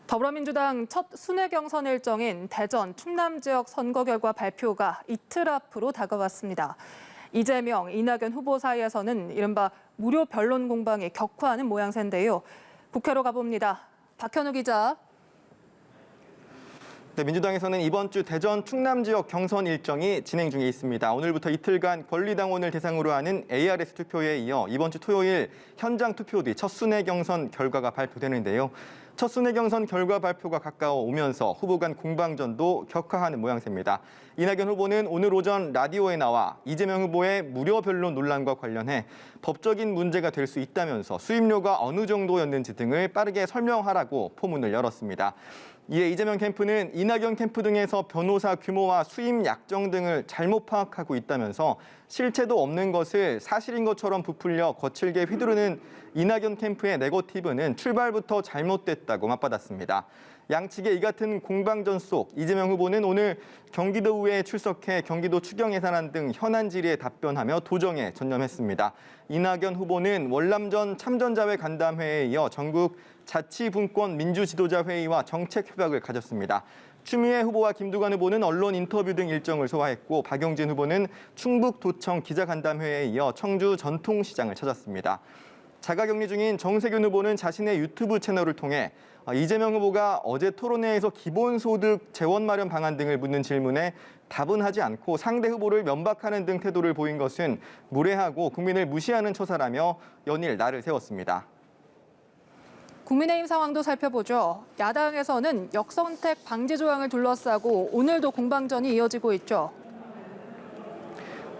더불어민주당 첫 순회 경선 일정인 대전, 충남 지역 선거 결과 발표가 이틀 앞으로 다가왔습니다. 이재명, 이낙연 후보 사이에서는 이른바 무료 변론 공방이 격화하는 모양새인데요. 국회로 가봅니다. 박현우 기자. 네, 민주당에서는 이번 주 대전 충남 지역 경선 일정이 진행 중에 있습니다. 오늘부터 이틀간 권리당원을 대상으로 하는 ARS 투표에 이어 이번 주 토요일 현장 투표 뒤 첫 순회 경선 결과가 발표되는데요. 첫 순회 경선 결과 발표가 가까워 오면서 후보 간 공방전도 격화하는 모양새입니다. 이낙연 후보는 오늘 오전 라디오에 나와 이재명 후보의 무료 변론 논란과 관련해 법적인 문제가 될 수 있다면서 수임료가 어느 정도였는지 등을 빠르게 설명하라고 포문을 열었습니다. 이에 이재명 캠프는 이낙연 캠프 등에서 변호사 규모와 수임 약정 등을 잘못 파악하고 있다면서 실체도 없는 것을 사실인 것처럼 부풀려 거칠게 휘두르는 이낙연 캠프의 네거티브는 출발부터 잘못됐다고 맞받았습니다. 양측의 이 같은 공방전 속 이재명 후보는 오늘 경기도의회에 출석해 경기도 추경 예산안 등 현안 질의에 답변하며 도정에 전념했습니다. 이낙연 후보는 월남전 참전자회 간담회에 이어 전국 자치분권 민주지도자회의와 정책협약을 가졌습니다. 추미애 후보와 김두관 후보는 언론 인터뷰 등 일정을 소화했고 박용진 후보는 충북도청 기자간담회에 이어 청주 전통시장을 찾았습니다. 자가격리 중인 정세균 후보는 자신의 유튜브 채널을 통해 이재명 후보가 어제 토론회에서 기본소득 재원 마련 방안 등을 묻는 질문에 답은 하지 않고 상대 후보를 면박하는 등 태도를 보인 것은 무례하고 국민을 무시하는 처사라며 연일 날을 세웠습니다. 국민의힘 상황도 살펴보죠. 야당에서는 역선택 방지 조항을 둘러싸고 오늘도 공방전이 이어지고 있죠.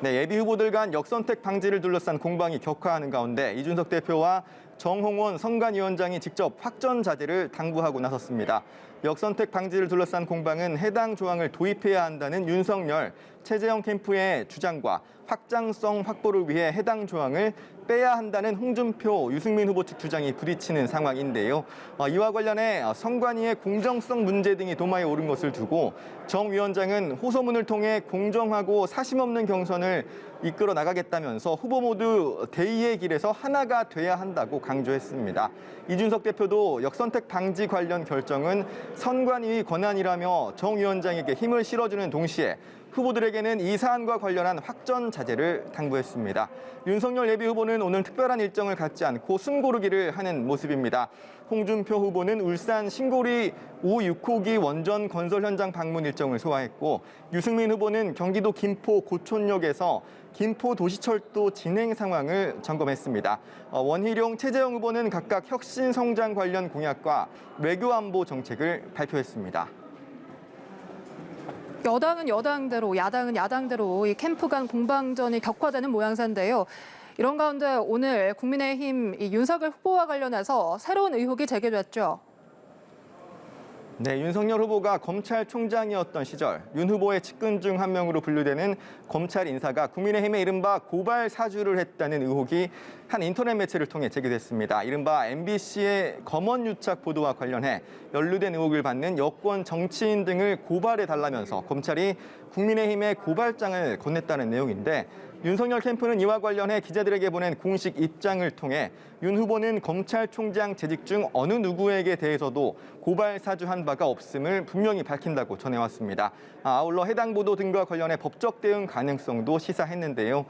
네, 예비 후보들 간 역선택 방지를 둘러싼 공방이 격화하는 가운데 이준석 대표와 정홍원 선관위원장이 직접 확전자제를 당부하고 나섰습니다. 역선택 방지를 둘러싼 공방은 해당 조항을 도입해야 한다는 윤석열, 최재형 캠프의 주장과 확장성 확보를 위해 해당 조항을 빼야 한다는 홍준표, 유승민 후보 측 주장이 부딪히는 상황인데요. 이와 관련해 선관위의 공정성 문제 등이 도마에 오른 것을 두고 정 위원장은 호소문을 통해 공정하고 사심 없는 경선을 이끌어 나가겠다면서 후보 모두 대의의 길에서 하나가 돼야 한다고 강조했습니다. 이준석 대표도 역선택 방지 관련 결정은 선관위 권한이라며 정 위원장에게 힘을 실어주는 동시에 후보들에게는 이 사안과 관련한 확전 자제를 당부했습니다. 윤석열 예비 후보는 오늘 특별한 일정을 갖지 않고 숨고르기를 하는 모습입니다. 홍준표 후보는 울산 신고리 5-6호기 원전 건설 현장 방문 일정을 소화했고 유승민 후보는 경기도 김포 고촌역에서 김포 도시철도 진행 상황을 점검했습니다. 원희룡, 최재형 후보는 각각 혁신 성장 관련 공약과 외교 안보 정책을 발표했습니다. 여당은 여당대로, 야당은 야당대로 이 캠프 간 공방전이 격화되는 모양새인데요. 이런 가운데 오늘 국민의힘 윤석열 후보와 관련해서 새로운 의혹이 제기됐죠. 네, 윤석열 후보가 검찰총장이었던 시절 윤 후보의 측근 중 한 명으로 분류되는 검찰 인사가 국민의힘에 이른바 고발 사주를 했다는 의혹이 한 인터넷 매체를 통해 제기됐습니다. 이른바 MBC의 검언유착 보도와 관련해 연루된 의혹을 받는 여권 정치인 등을 고발해달라면서 검찰이 국민의힘에 고발장을 건넸다는 내용인데 윤석열 캠프는 이와 관련해 기자들에게 보낸 공식 입장을 통해 윤 후보는 검찰총장 재직 중 어느 누구에게 대해서도 고발 사주한 바가 없음을 분명히 밝힌다고 전해왔습니다. 아울러 해당 보도 등과 관련해 법적 대응 가능성도 시사했는데요.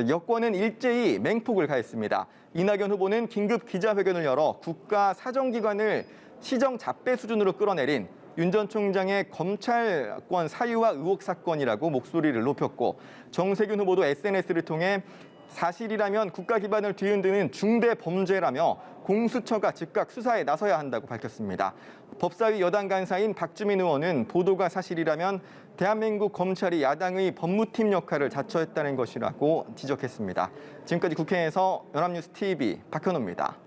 여권은 일제히 맹폭을 가했습니다. 이낙연 후보는 긴급 기자회견을 열어 국가 사정기관을 시정 잡배 수준으로 끌어내린 윤 전 총장의 검찰권 사유와 의혹 사건이라고 목소리를 높였고 정세균 후보도 SNS를 통해 사실이라면 국가 기반을 뒤흔드는 중대 범죄라며 공수처가 즉각 수사에 나서야 한다고 밝혔습니다. 법사위 여당 간사인 박주민 의원은 보도가 사실이라면 대한민국 검찰이 야당의 법무팀 역할을 자처했다는 것이라고 지적했습니다. 지금까지 국회에서 연합뉴스 TV 박현우입니다.